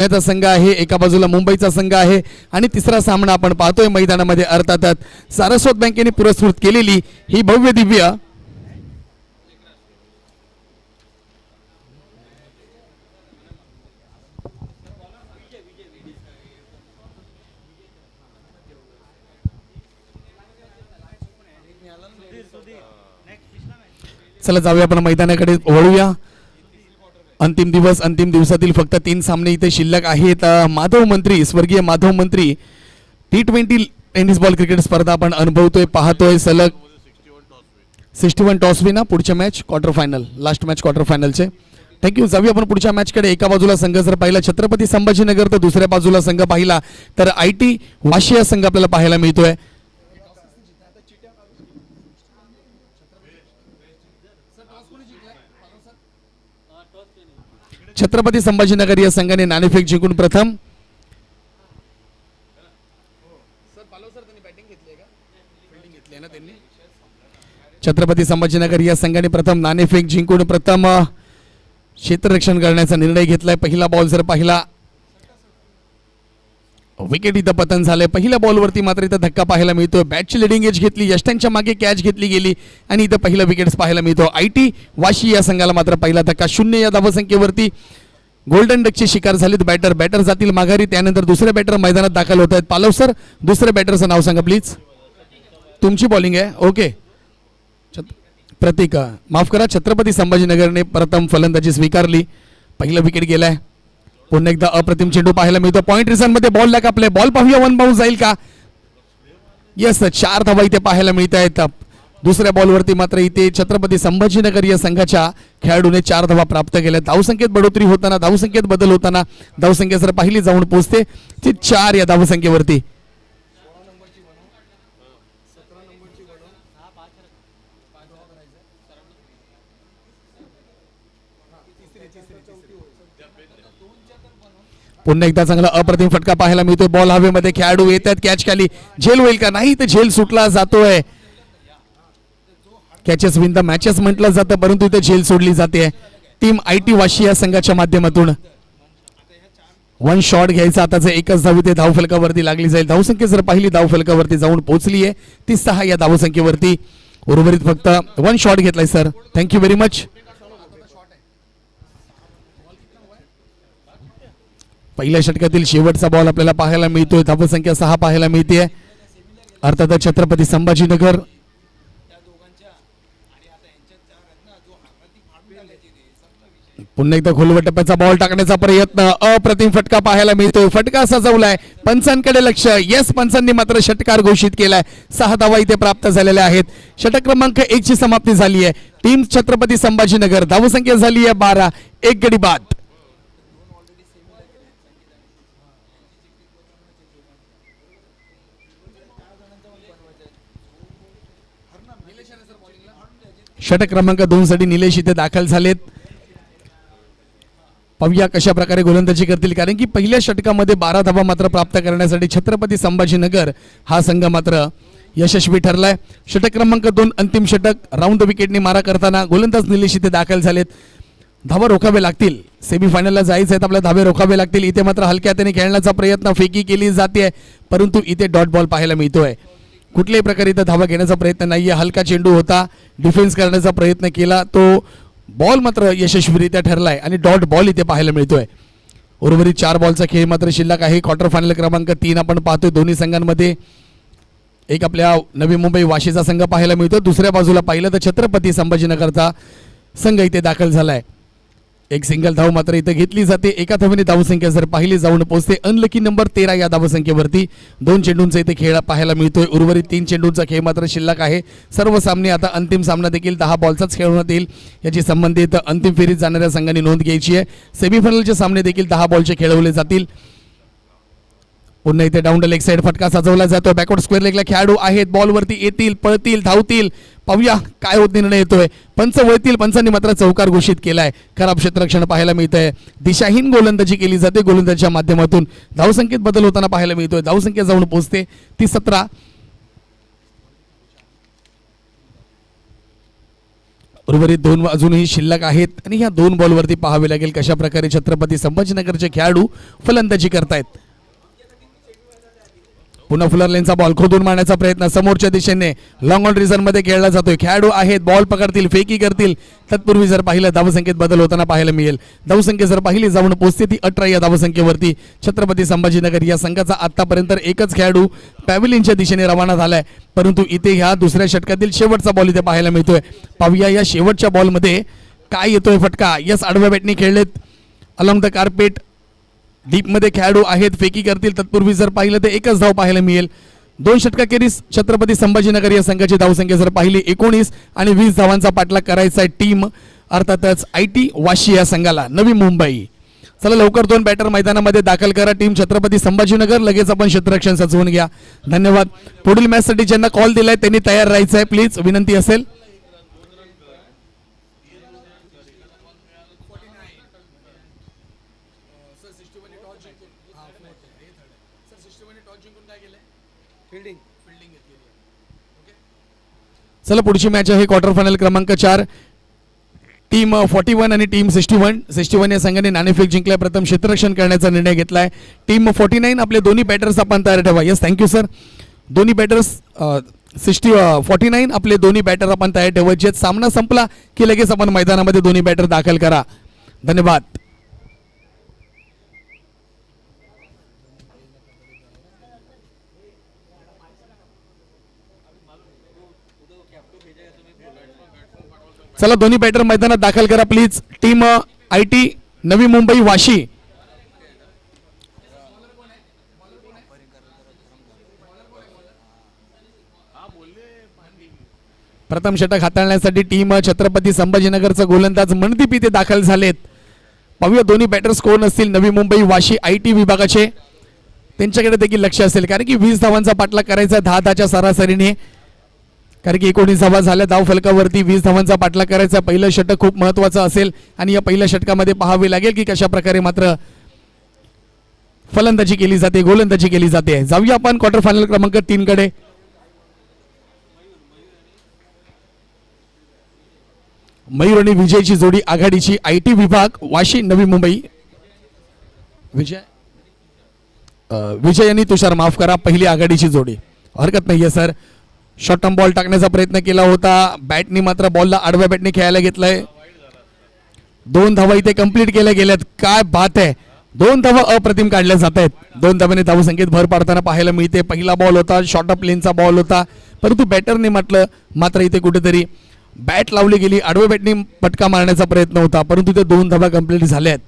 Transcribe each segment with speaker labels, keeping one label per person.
Speaker 1: पुण्याचा संघ आहे, एका बाजूला मुंबईचा संघ आहे आणि तिसरा सामना आपण पाहतोय मैदानामध्ये अर्थातच सारस्वत बँकेने पुरस्कृत केलेली ही भव्य दिव्य चला जाऊया आपण मैदानाकडे वळूया. अंतिम दिवस, अंतिम दिवसातील फक्त 3 सामने इथे शिल्लक आहेत. माधव मंत्री, स्वर्गीय माधव मंत्री T20 टेनिस बॉल क्रिकेट स्पर्धा आपण अनुभवतोय, पाहतोय सलग 61 टॉस विना. पुढच्या match quarter final, last match quarter फायनलचे. थँक्यू. जाऊया आपण पुढच्या मॅचकडे. एका बाजूला संघ जर पाहिला छत्रपती संभाजीनगर, तर दुसऱ्या बाजूला संघ पाहिला तर IT वाशी हा संघ आपल्याला पाहायला मिळतोय. छत्रपती संभाजीनगर या संघाने नाणेफेक जिंकून प्रथम छत्रपती संभाजीनगर या संघाने प्रथम नाणेफेक जिंकून प्रथम क्षेत्ररक्षण करण्याचा निर्णय घेतलाय. पहिला बॉल जर पाहिला, विकेट इथं पतन झालंय. पहिल्या बॉलवरती मात्र इथं धक्का पाहायला मिळतो. बॅटची लिडिंग एज घेतली, यष्टांच्या मागे कॅच घेतली गेली आणि इथं पहिला विकेट्स पाहायला मिळतो. IT वाशी या संघाला मात्र पहिला धक्का. 0 या धावसंख्येवरती गोल्डन डकची शिकार झालीत बॅटर जातील माघारी. त्यानंतर दुसरे बॅटर मैदानात दाखल होत आहेत. पालव सर, दुसऱ्या बॅटरचं नाव सांगा प्लीज. तुमची बॉलिंग आहे. ओके, प्रतीक, माफ करा, छत्रपती संभाजीनगरने प्रथम फलंदाजी स्वीकारली. पहिला विकेट गेलाय. पुन्हा एकदा अप्रतिम चेंडू पाहायला मिळतो. पॉइंट रिझन मध्ये बॉल लाग आपले. बॉल पाहूया, 1 बाउन्स जाईल का? येस, 4 धावा इथे पाहायला मिळत आहेत. दुसऱ्या बॉलवरती मात्र इथे छत्रपती संभाजीनगर या संघाच्या खेळाडूने 4 धावा प्राप्त केल्या. धावसंख्येत बढोतरी होताना, धावसंख्येत बदल होताना धावसंख्या जर पहिली जाऊन पोहोचते ती 4 या धावसंख्येवरती. पुन्हा एकदा चांगला अप्रतिम फटका पाहायला मिळतोय. बॉल हवेमध्ये, खेळाडू येतात, कॅच खाली. झेल होईल का? नाही, तर झेल सुटला जातोय. कॅचेस विन द मॅचेस म्हटलं जातं, परंतु इथे झेल सोडली जाते. टीम IT वाशी या संघाच्या माध्यमातून 1 शॉट घ्यायचा. आता जे एकच धाव इथे धावफलकावरती लागली जाईल. धावसंख्या जर पहिली धावफलकावरती जाऊन पोहोचली आहे ती 6 या धावसंख्येवरती. उर्वरित फक्त 1 शॉट घेतलाय सर. Thank you very much. पहिल्या षटकातील शेवटचा बॉल आपल्याला पाहायला मिळतोय. धावसंख्या 6 पाहायला मिळते. अर्थात छत्रपती संभाजीनगर पुन्हा एकदा खोलवर टप्प्याचा बॉल टाकण्याचा प्रयत्न. अप्रतिम फटका पाहायला मिळतोय. फटका सजवलाय. पंचांकडे लक्ष. येस, पंचांनी मात्र षटकार घोषित केलाय. 6 धावा इथे प्राप्त झालेल्या आहेत. षटक क्रमांक 1 ची समाप्ती झाली आहे. टीम छत्रपती संभाजीनगर, धावसंख्या झाली आहे 12. 1 गडी बाद. षटक क्रमांक 2 साठी निलेश इथे दाखल झालेत. पाहूया कशा प्रकारे गोलंदाजी करतील, कारण की पहिल्या षटकामध्ये 12 धावा मात्र प्राप्त करण्यासाठी छत्रपती संभाजीनगर हा संघ मात्र यशस्वी ठरलाय. षटक क्रमांक 2 अंतिम षटक. राऊंड द विकेटने मारा करताना गोलंदाज निलेश इथे दाखल झालेत. धावा रोखावे लागतील. सेमीफायनलला जायचं आहे, आपल्याला धावे रोखावे लागतील. इथे मात्र हलक्या हाताने खेळण्याचा प्रयत्न, फेकी केली जाते, परंतु इथे डॉट बॉल पाहायला मिळतोय. कुठल्याही प्रकारे इथं धावा घेण्याचा प्रयत्न नाहीये. हलका चेंडू होता, डिफेन्स करण्याचा प्रयत्न केला, तो बॉल मात्र यशस्वीरित्या ठरलाय आणि डॉट बॉल इथे पाहायला मिळतोय. उर्वरित 4 बॉलचा खेळ मात्र शिल्लक आहे. क्वार्टर फायनल क्रमांक 3 आपण पाहतोय. दोन्ही संघांमध्ये एक आपल्या नवी मुंबई वाशीचा संघ पाहायला मिळतो. दुसऱ्या बाजूला पाहिलं तर छत्रपती संभाजीनगरचा संघ इथे दाखल झालाय. एक सिंगल धाव मात्र इथे घेतली जाते. एका धावेने धावसंख्या जर पाहिली जाऊन पोहोचते अनलकी नंबर 13 या धावसंख्येवरती. 2 चेंडूंचा इथे खेळ पाहायला मिळतोय. उर्वरित 3 चेंडूंचा खेळ मात्र शिल्लक आहे. सर्व सामने आता अंतिम सामना देखील 10 बॉलचाच खेळवण्यात येईल. याची संबंधित अंतिम फेरीत जाणाऱ्या संघांनी नोंद घ्यायची आहे. सेमीफायनलचे सामने देखील 10 बॉलचे खेळवले जातील. पुन्हा इथे डाऊन द लेग साइड फटका सजवला जातो. बॅकवर्ड स्क्वेअर लेगला खेळाडू आहेत. बॉलवरती येतील, पळतील, धावतील. पाहूया काय होत निर्णय येतोय. पंच वळतील. पंचांनी मात्र चौकार घोषित केलाय. खराब क्षेत्ररक्षण पाहायला मिळतंय. दिशाहीन गोलंदाजी केली जाते. गोलंदाजीच्या माध्यमातून धावसंख्येत बदल होताना पाहायला मिळतोय. धावसंख्या जाऊन पोहोचते ती 17. उर्वरित 2 अजूनही शिल्लक आहेत आणि ह्या 2 बॉलवरती पाहावे लागेल कशा प्रकारे छत्रपती संभाजीनगरचे खेळाडू फलंदाजी करतायत. पुन्हा फुलर लेनचा बॉल खोदून मारण्याचा प्रयत्न समोरच्या दिशेने लॉंग ऑन रिझन मध्ये खेळला जातोय. खेळाडू आहेत, बॉल पकडतील, फेकी करतील. तत्पूर्वी जर पाहिलं धावसंख्येत बदल होताना पाहायला मिळेल. धावसंख्या जर पाहिली जाऊन पोहोचते ती 18 या धावसंख्येवरती. छत्रपती संभाजीनगर या संघाचा आतापर्यंत एकच खेळाडू पॅव्हिलियनच्या दिशेने रवाना झालाय, परंतु इथे ह्या दुसऱ्या षटकातील शेवटचा बॉल इथे पाहायला मिळतोय. पाहूया या शेवटच्या बॉलमध्ये काय येतोय फटका. यस, आडव्या बॅटनी खेळलेत अलॉंग द कार्पेट. डीपमध्ये खेळाडू आहेत, फेकी करतील. तत्पूर्वी जर पाहिलं तर एकच धाव पाहायला मिळेल. 2 षटकाखेरीज छत्रपती संभाजीनगर या संघाची धावसंख्या जर पाहिली 19 आणि 20 धावांचा पाठलाग करायचा आहे टीम अर्थातच IT वाशी या संघाला. नवी मुंबई. चला लवकर 2 बॅटर मैदानामध्ये दाखल करा टीम छत्रपती संभाजीनगर. लगेच आपण क्षेत्ररक्षण सजवून घ्या. धन्यवाद. पुढील मॅचसाठी ज्यांना कॉल दिलाय त्यांनी तयार राहायचं आहे प्लीज, विनंती असेल. चला पुढची मॅच आहे क्वार्टर फायनल क्रमांक 4. टीम 41 आणि टीम 61 या संघाने नाणेफेक जिंकलाय. प्रथम क्षेत्ररक्षण करण्याचा निर्णय घेतलाय. टीम 49 आपले दोन्ही बॅटर्स आपण तयार ठेवा. Yes, thank you sir. दोन्ही बॅटर्स 49 आपले दोन्ही बॅटर आपण तयार ठेवायचे. सामना संपला की लगेच आपण मैदानामध्ये दोन्ही बॅटर दाखल करा. धन्यवाद. चला दोन्ही बॅटर मैदानात दाखल करा please. Team IT Navi Mumbai Vashi. प्रथम षटक हाताळण्यासाठी टीम छत्रपती संभाजीनगरचा गोलंदाज मनदीप इथे दाखल झालेत. पाहूया दोन्ही बॅटर्स कोण असतील. नवी मुंबई वाशी IT विभागाचे त्यांच्याकडे देखील लक्ष असेल, कारण की 20 धावांचा पाठलाग करायचा 10-10च्या सरासरीने. कारण की 19 धावा झाल्या धाव फलकावरती. 20 धावांचा पाठलाग करायचा. पहिलं षटक खूप महत्वाचं असेल आणि या पहिल्या षटकामध्ये पाहावे लागेल की कशा प्रकारे मात्र फलंदाजी केली जाते, गोलंदाजी केली जाते. जाऊया आपण क्वार्टर फायनल क्रमांक 3 कडे. मयूर आणि विजयची जोडी आघाडीची. IT विभाग वाशी नवी मुंबई. विजय आणि तुषार माफ करा, पहिली आघाडीची जोडी. हरकत नाहीये सर. शॉर्ट टर्म बॉल टाकण्याचा प्रयत्न केला होता, बॅटनी मात्र बॉलला आडव्या बॅटने खेळायला घेतलाय. 2 धावा इथे कंप्लीट केल्या गेल्यात. काय बात आहे. 2 धावा अप्रतिम काढल्या जात आहेत. 2 धावांनी धावसंख्येत भर पाडताना पाहायला मिळते. पहिला बॉल होता, शॉर्ट ऑफ लेनचा बॉल होता, परंतु बॅटरने म्हटलं मात्र इथे कुठेतरी बॅट लावली गेली. आडव्या बॅटने पटका मारण्याचा प्रयत्न होता, परंतु इथे 2 धावा कंप्लीट झाल्यात.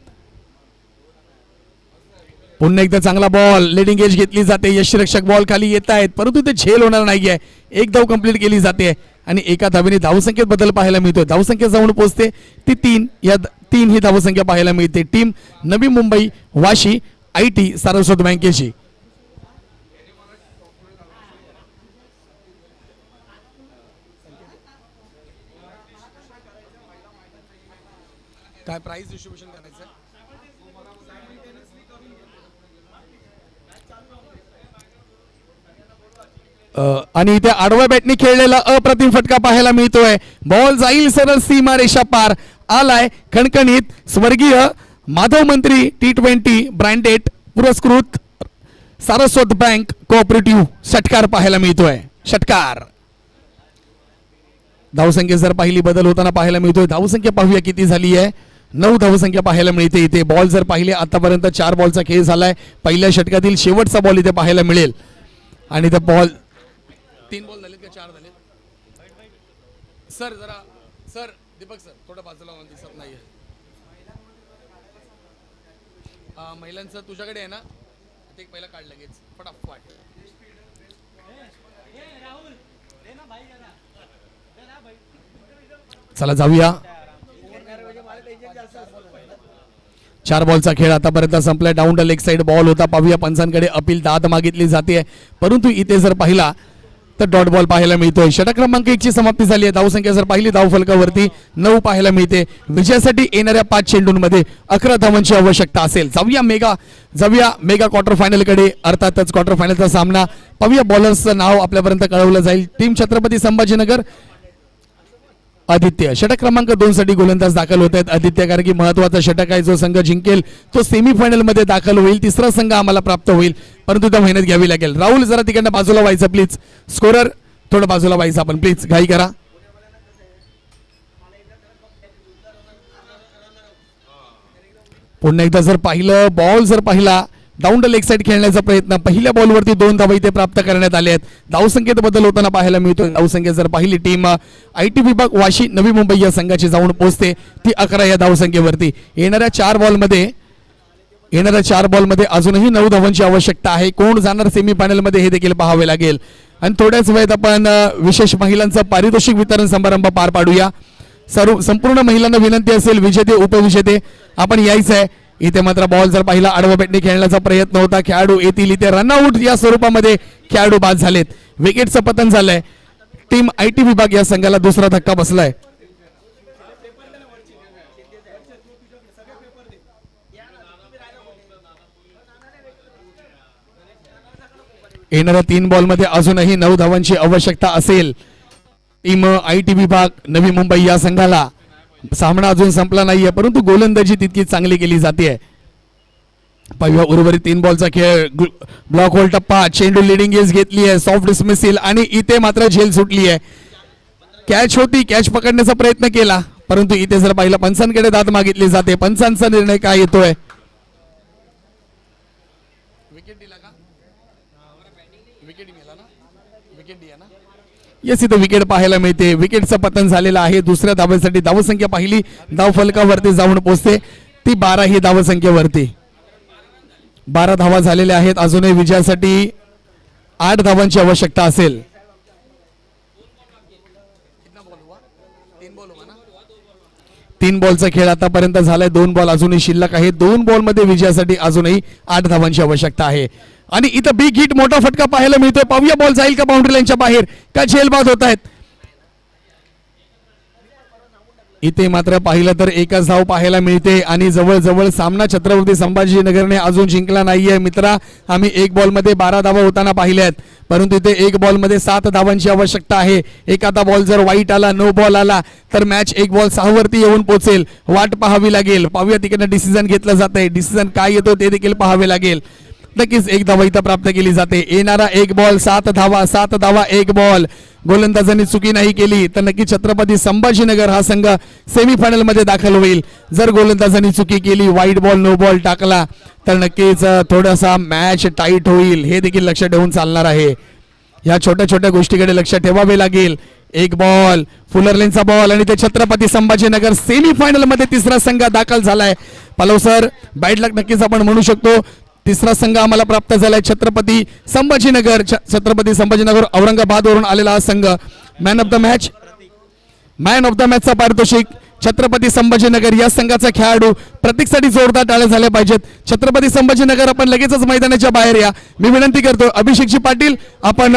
Speaker 1: पुन्हा एकदा चांगला बॉल, लीडिंग एज घेतली जाते. यशरक्षक बॉल खाली येत आहेत, परंतु ते झेल होणार नाहीये. 1 धाव कंप्लीट केली जाते आणि एका धावेने धावसंख्येत बदल पाहायला मिळतोय. धावसंख्या जाऊन पोहोचते ती 3. या 3 ही धावसंख्या पाहायला मिळते टीम नवी मुंबई वाशी IT सारस्वत बँकेची. काय प्राइस डिस्ट्रीब्युशन करायचं आणि इथे आडव्या बॅटनी खेळलेला अप्रतिम फटका पाहायला मिळतोय. बॉल जाईल सरळ सीमा रेषा पार. आलाय खणखणीत स्वर्गीय माधव मंत्री T20 ब्रँडेड पुरस्कृत सारस्वत बँक कोऑपरेटिव्ह षटकार पाहायला मिळतोय. षटकार. धावसंख्या जर पाहिली बदल होताना पाहायला मिळतोय. धावसंख्या पाहूया किती झाली आहे. 9 धावसंख्या पाहायला मिळते इथे. बॉल जर पाहिले आतापर्यंत 4 बॉलचा खेळ झालाय. पहिल्या षटकातील शेवटचा बॉल इथे पाहायला मिळेल आणि त्या बॉल 3 बॉल झालेत का 4 झालेत सर. जरा सर दीपक सर थोडं बाजूला दिसत नाहीये. महिलांचं तुझ्याकडे आहे ना, ते पहिला काढ लगेच फटाफट. चला जाऊया. 4 बॉलचा खेळ आतापर्यंत संपलाय. Down the leg side ball होता. पाहूया पंचांकडे अपील दाद मागितली जाते, परंतु इथे जर पाहिला तर डॉट बॉल पाहायला मिळतोय. षटक क्रमांक 1 ची समाप्ती झाली आहे. धावसंख्या जर पाहिली धाव फलकावरती 9 पाहायला मिळते. विजयासाठी येणाऱ्या 5 चेंडूंमध्ये 11 धावांची आवश्यकता असेल. जाऊया मेगा क्वार्टर फायनल कडे. अर्थातच क्वार्टर फायनलचा सामना. पाहूया बॉलर्सचं नाव आपल्यापर्यंत कळवलं जाईल. टीम छत्रपती संभाजीनगर आदित्य. षटक क्रमांक 2 साठी गोलंदाज दाखल होत आहेत आदित्य, कारण की महत्वाचा षटक आहे. जो संघ जिंकेल तो सेमीफायनल मध्ये दाखल होईल. तिसरा संघ आम्हाला प्राप्त होईल, परंतु त्या मेहनत घ्यावी लागेल. राहुल जरा तिकडनं बाजूला व्हायचं प्लीज. स्कोरर थोडं बाजूला व्हायचं आपण प्लीज, घाई करा. पुन्हा एकदा जर पाहिलं बॉल जर पाहिला डाऊन द लेग साइड खेळण्याचा प्रयत्न, पहिल्या बॉलवरती 2 धावा इथे प्राप्त करण्यात आले आहेत. धावसंख्येत बदल होताना पाहायला मिळतो. धावसंख्या जर पाहिली टीम आयटी विभाग वाशी नवी मुंबई या संघाची जाऊन पोहोचते ती 11 या धावसंख्येवरती. येणाऱ्या 4 बॉलमध्ये अजूनही 9 धावांची आवश्यकता आहे. कोण जाणार सेमीफायनल मध्ये हे देखील पाहावे लागेल. आणि थोड्याच वेळात आपण विशेष महिलांचा पारितोषिक वितरण समारंभ पार पाडूया. संपूर्ण महिलांना विनंती असेल, विजेते उपविजेते आपण यायचं आहे. इथे मात्र बॉल जर पाहिला आडवा बॅटने खेळण्याचा प्रयत्न होता. खेळाडू येतील इथे रनआउट या स्वरूपामध्ये खेळाडू बाद झालेत. विकेटचं पतन झालंय. टीम आयटी विभाग या संघाला दुसरा धक्का बसलाय. येणाऱ्या 3 बॉलमध्ये अजूनही 9 धावांची आवश्यकता असेल टीम आयटी विभाग नवी मुंबई या संघाला. सामना अजून संपला नाहीये, परंतु गोलंदाजी तितकी चांगली केली जाते. पहिल्या उर्वरित 3 बॉलचा खेळ, ब्लॉक होल टप्पा, चेंडू लिडिंग एज घेतली आहे, सॉफ्ट डिसमिसल आणि इथे मात्र झेल सुटली आहे. कॅच होती, कॅच पकडण्याचा प्रयत्न केला, परंतु इथे जर पाहिलं पंचांकडे दाद मागितली जाते. पंचांचा निर्णय काय येतोय? येस, इथे विकेट पाहायला मिळते. विकेटचं पतन झालेलं आहे. दुसऱ्या धावेसाठी धावसंख्या पाहिली, धाव फलकावरती जाऊन पोहोचते ती 12 ही धावसंख्येवरती. 12 धावा झालेल्या आहेत. अजूनही विजयासाठी 8 धावांची आवश्यकता असेल. 3 बॉलचा खेळ आतापर्यंत झालाय. 2 बॉल अजूनही शिल्लक आहे. 2 बॉलमध्ये विजयासाठी अजूनही 8 धावांची आवश्यकता आहे. आणि इथं बिग हिट, मोठा फटका पाहायला मिळतोय. पाहूया बॉल जाईल का बाउंड्री लाईनच्या बाहेर, का झेलबाद होत आहेत. इथे मात्र पाहिलं तर एकच धाव पाहायला मिळते आणि जवळजवळ सामना छत्रपती संभाजीनगरने अजून जिंकला नाहीये. मित्रा, आम्ही 1 बॉलमध्ये 12 धावा होताना पाहिल्यात, परंतु इथे 1 बॉलमध्ये 7 धावांची आवश्यकता आहे. एखादा बॉल जर वाईट आला, नो बॉल आला तर मॅच 1 बॉल 6 वरती येऊन पोहोचेल. वाट पाहावी लागेल. पाहूया तिकडनं डिसिजन घेतलं जात आहे. डिसिजन काय येतो ते देखील पाहावे लागेल. नक्कीच 1 धावा इथं प्राप्त केली जाते. येणारा 1 बॉल 7 धावा, 7 धावा 1 बॉल. गोलंदाजांनी चुकी नाही केली तर नक्की छत्रपती संभाजीनगर हा संघ सेमीफायनल मध्ये दाखल होईल. जर गोलंदाजांनी चुकी केली, वाईट बॉल, नो बॉल टाकला तर नक्कीच थोडासा मॅच टाईट होईल. हे देखील लक्षात ठेवून चालणार आहे. या छोट्या छोट्या गोष्टीकडे लक्ष ठेवावे लागेल. 1 बॉल, फुलरलेनचा बॉल आणि ते छत्रपती संभाजीनगर सेमीफायनल मध्ये तिसरा संघ दाखल झालाय. पलव सर, बॅड लक नक्कीच आपण म्हणू शकतो. तिसरा संघ आम्हाला प्राप्त झालाय छत्रपती संभाजीनगर. छत्रपती संभाजीनगर औरंगाबाद वरून आलेला हा संघ. मॅन ऑफ द मॅचचा पारितोषिक छत्रपती संभाजीनगर या संघाचा खेळाडू प्रतीकसाठी जोरदार टाळ्या झाल्या पाहिजेत. छत्रपती संभाजीनगर आपण लगेचच मैदानाच्या बाहेर या. मी विनंती करतो अभिषेकजी पाटील, आपण